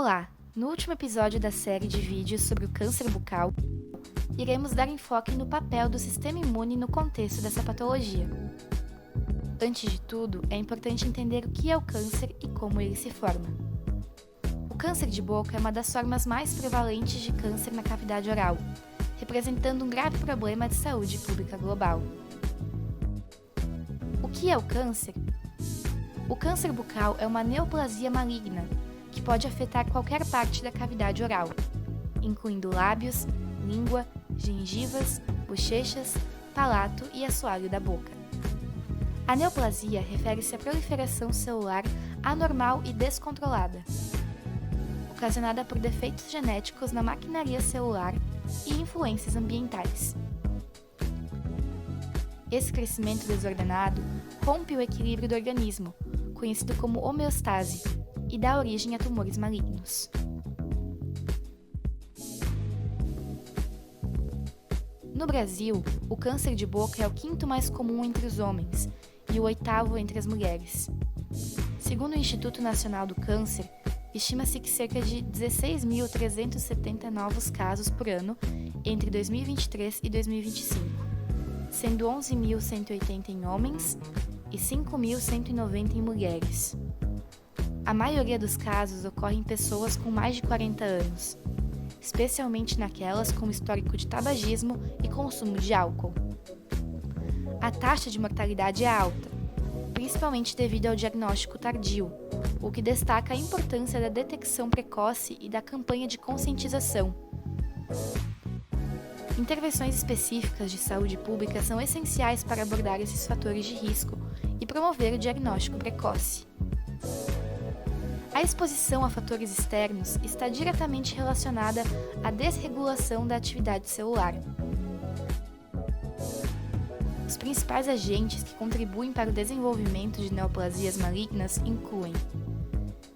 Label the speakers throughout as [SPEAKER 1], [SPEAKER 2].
[SPEAKER 1] Olá! No último episódio da série de vídeos sobre o câncer bucal, iremos dar enfoque no papel do sistema imune no contexto dessa patologia. Antes de tudo, é importante entender o que é o câncer e como ele se forma. O câncer de boca é uma das formas mais prevalentes de câncer na cavidade oral, representando um grave problema de saúde pública global. O que é o câncer? O câncer bucal é uma neoplasia maligna que pode afetar qualquer parte da cavidade oral, incluindo lábios, língua, gengivas, bochechas, palato e assoalho da boca. A neoplasia refere-se à proliferação celular anormal e descontrolada, ocasionada por defeitos genéticos na maquinaria celular e influências ambientais. Esse crescimento desordenado rompe o equilíbrio do organismo, conhecido como homeostase, e dá origem a tumores malignos. No Brasil, o câncer de boca é o quinto mais comum entre os homens e o oitavo entre as mulheres. Segundo o Instituto Nacional do Câncer, estima-se que cerca de 16.370 novos casos por ano entre 2023 e 2025, sendo 11.180 em homens e 5.190 em mulheres. A maioria dos casos ocorre em pessoas com mais de 40 anos, especialmente naquelas com histórico de tabagismo e consumo de álcool. A taxa de mortalidade é alta, principalmente devido ao diagnóstico tardio, o que destaca a importância da detecção precoce e da campanha de conscientização. Intervenções específicas de saúde pública são essenciais para abordar esses fatores de risco e promover o diagnóstico precoce. A exposição a fatores externos está diretamente relacionada à desregulação da atividade celular. Os principais agentes que contribuem para o desenvolvimento de neoplasias malignas incluem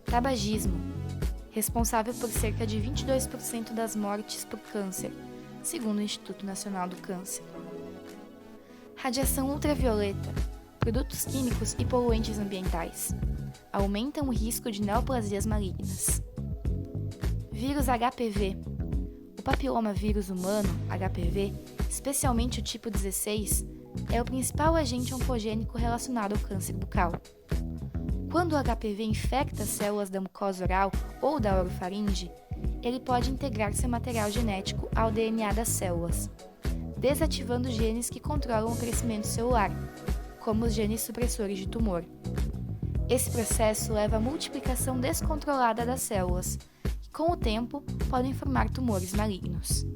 [SPEAKER 1] tabagismo, responsável por cerca de 22% das mortes por câncer, segundo o Instituto Nacional do Câncer. Radiação ultravioleta, produtos químicos e poluentes ambientais aumentam o risco de neoplasias malignas. Vírus HPV. O papilomavírus humano, HPV, especialmente o tipo 16, é o principal agente oncogênico relacionado ao câncer bucal. Quando o HPV infecta as células da mucosa oral ou da orofaringe, ele pode integrar seu material genético ao DNA das células, desativando genes que controlam o crescimento celular, como os genes supressores de tumor. Esse processo leva à multiplicação descontrolada das células, que com o tempo podem formar tumores malignos.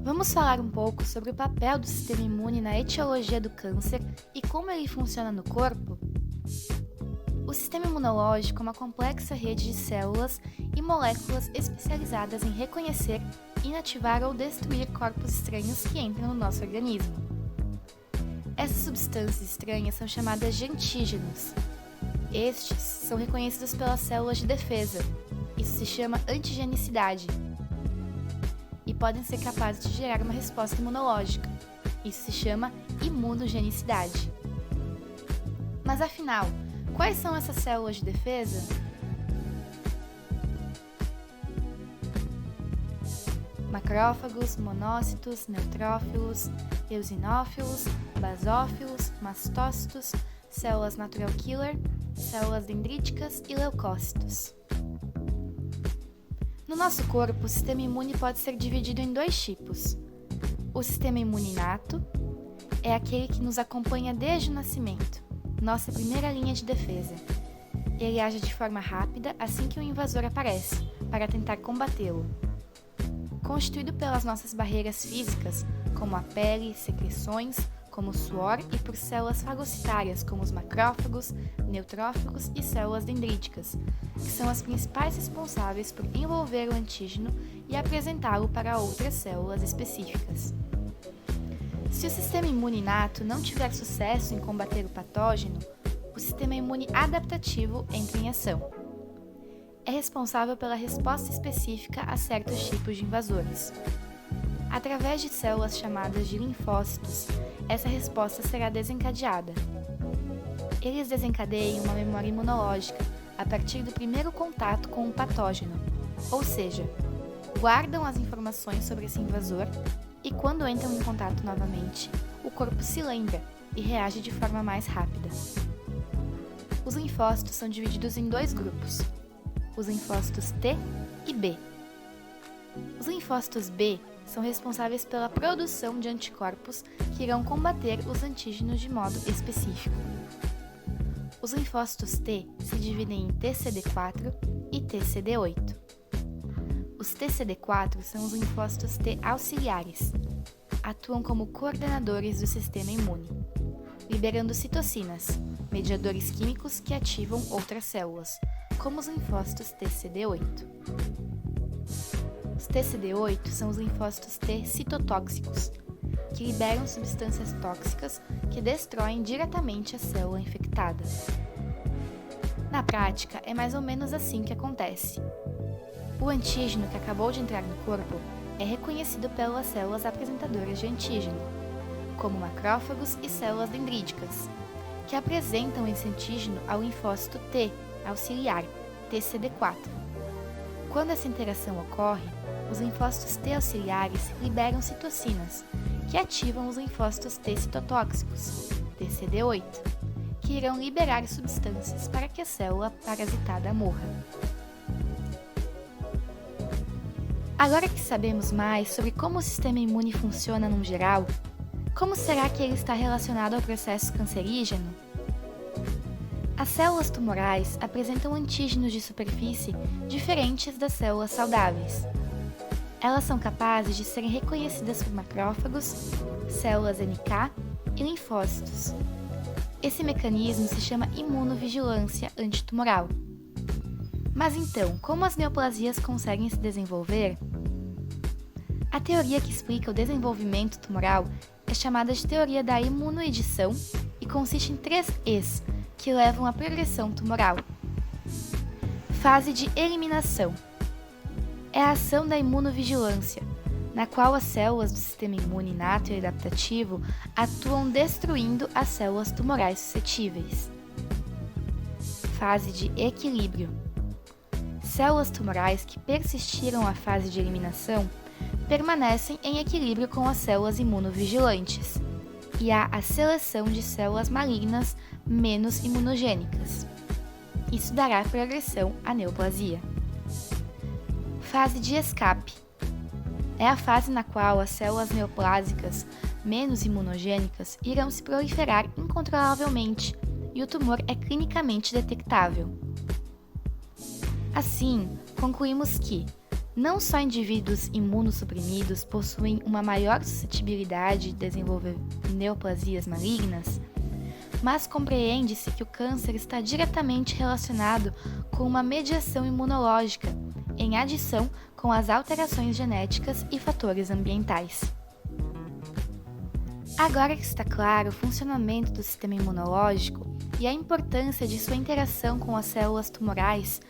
[SPEAKER 1] Vamos falar um pouco sobre o papel do sistema imune na etiologia do câncer e como ele funciona no corpo? O sistema imunológico é uma complexa rede de células e moléculas especializadas em reconhecer, inativar ou destruir corpos estranhos que entram no nosso organismo. Essas substâncias estranhas são chamadas de antígenos. Estes são reconhecidos pelas células de defesa. Isso se chama antigenicidade. E podem ser capazes de gerar uma resposta imunológica. Isso se chama imunogenicidade. Mas afinal, quais são essas células de defesa? Macrófagos, monócitos, neutrófilos, eosinófilos, basófilos, mastócitos, células natural killer, células dendríticas e leucócitos. No nosso corpo, o sistema imune pode ser dividido em dois tipos. O sistema imune inato é aquele que nos acompanha desde o nascimento, nossa primeira linha de defesa. Ele age de forma rápida assim que o invasor aparece, para tentar combatê-lo. Constituído pelas nossas barreiras físicas, como a pele, secreções, como o suor e por células fagocitárias, como os macrófagos, neutrófagos e células dendríticas, que são as principais responsáveis por envolver o antígeno e apresentá-lo para outras células específicas. Se o sistema imune inato não tiver sucesso em combater o patógeno, o sistema imune adaptativo entra em ação. É responsável pela resposta específica a certos tipos de invasores. Através de células chamadas de linfócitos, essa resposta será desencadeada. Eles desencadeiam uma memória imunológica, a partir do primeiro contato com o patógeno, ou seja, guardam as informações sobre esse invasor e quando entram em contato novamente, o corpo se lembra e reage de forma mais rápida. Os linfócitos são divididos em dois grupos, os linfócitos T e B. Os linfócitos B são responsáveis pela produção de anticorpos que irão combater os antígenos de modo específico. Os linfócitos T se dividem em TCD4 e TCD8. Os TCD4 são os linfócitos T auxiliares. Atuam como coordenadores do sistema imune, liberando citocinas, mediadores químicos que ativam outras células, como os linfócitos TCD8. Os TCD8 são os linfócitos T citotóxicos, que liberam substâncias tóxicas que destroem diretamente a célula infectada. Na prática, é mais ou menos assim que acontece. O antígeno que acabou de entrar no corpo é reconhecido pelas células apresentadoras de antígeno, como macrófagos e células dendríticas, que apresentam esse antígeno ao linfócito T auxiliar, TCD4. Quando essa interação ocorre, os linfócitos T auxiliares liberam citocinas, que ativam os linfócitos T citotóxicos, TCD8, que irão liberar substâncias para que a célula parasitada morra. Agora que sabemos mais sobre como o sistema imune funciona no geral, como será que ele está relacionado ao processo cancerígeno? As células tumorais apresentam antígenos de superfície diferentes das células saudáveis. Elas são capazes de serem reconhecidas por macrófagos, células NK e linfócitos. Esse mecanismo se chama imunovigilância antitumoral. Mas então, como as neoplasias conseguem se desenvolver? A teoria que explica o desenvolvimento tumoral é chamada de teoria da imunoedição e consiste em 3 E's que levam à progressão tumoral. Fase de eliminação. É a ação da imunovigilância, na qual as células do sistema imune inato e adaptativo atuam destruindo as células tumorais suscetíveis. Fase de equilíbrio. Células tumorais que persistiram à fase de eliminação permanecem em equilíbrio com as células imunovigilantes, e há a seleção de células malignas menos imunogênicas. Isso dará progressão à neoplasia. Fase de escape. É a fase na qual as células neoplásicas menos imunogênicas irão se proliferar incontrolavelmente e o tumor é clinicamente detectável. Assim, concluímos que não só indivíduos imunossuprimidos possuem uma maior suscetibilidade de desenvolver neoplasias malignas, mas compreende-se que o câncer está diretamente relacionado com uma mediação imunológica, em adição com as alterações genéticas e fatores ambientais. Agora que está claro o funcionamento do sistema imunológico e a importância de sua interação com as células tumorais,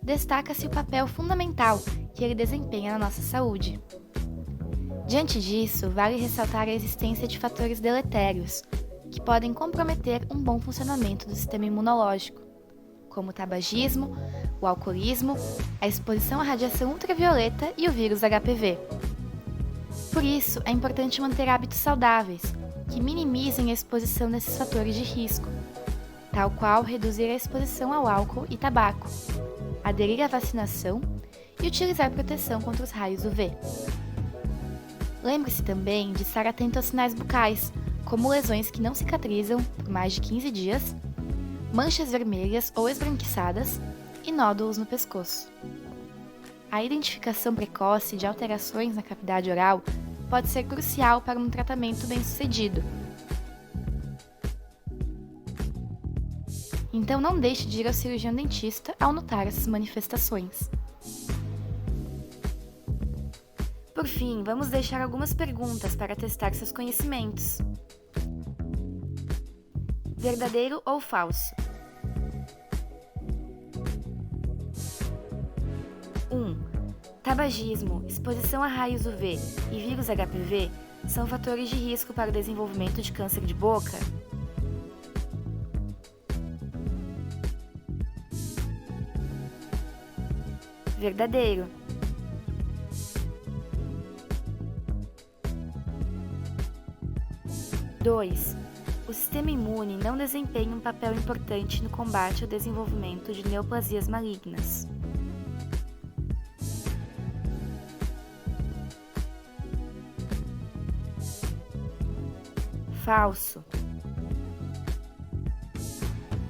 [SPEAKER 1] destaca-se o papel fundamental que ele desempenha na nossa saúde. Diante disso, vale ressaltar a existência de fatores deletérios, que podem comprometer um bom funcionamento do sistema imunológico, como o tabagismo, o alcoolismo, a exposição à radiação ultravioleta e o vírus HPV. Por isso, é importante manter hábitos saudáveis, que minimizem a exposição desses fatores de risco, tal qual reduzir a exposição ao álcool e tabaco, aderir à vacinação e utilizar proteção contra os raios UV. Lembre-se também de estar atento aos sinais bucais, como lesões que não cicatrizam por mais de 15 dias, manchas vermelhas ou esbranquiçadas e nódulos no pescoço. A identificação precoce de alterações na cavidade oral pode ser crucial para um tratamento bem-sucedido. Então não deixe de ir ao cirurgião dentista ao notar essas manifestações. Por fim, vamos deixar algumas perguntas para testar seus conhecimentos. Verdadeiro ou falso? 1. Tabagismo, exposição a raios UV e vírus HPV são fatores de risco para o desenvolvimento de câncer de boca? Verdadeiro. 2. O sistema imune não desempenha um papel importante no combate ao desenvolvimento de neoplasias malignas. Falso.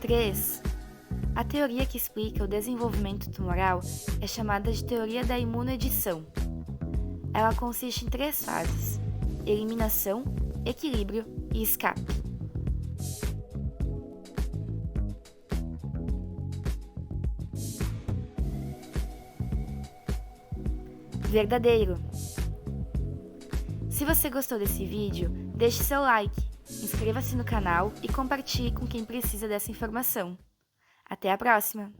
[SPEAKER 1] 3. A teoria que explica o desenvolvimento tumoral é chamada de teoria da imunoedição. Ela consiste em 3 fases: eliminação, equilíbrio e escape. Verdadeiro. Se você gostou desse vídeo, deixe seu like, inscreva-se no canal e compartilhe com quem precisa dessa informação. Até a próxima!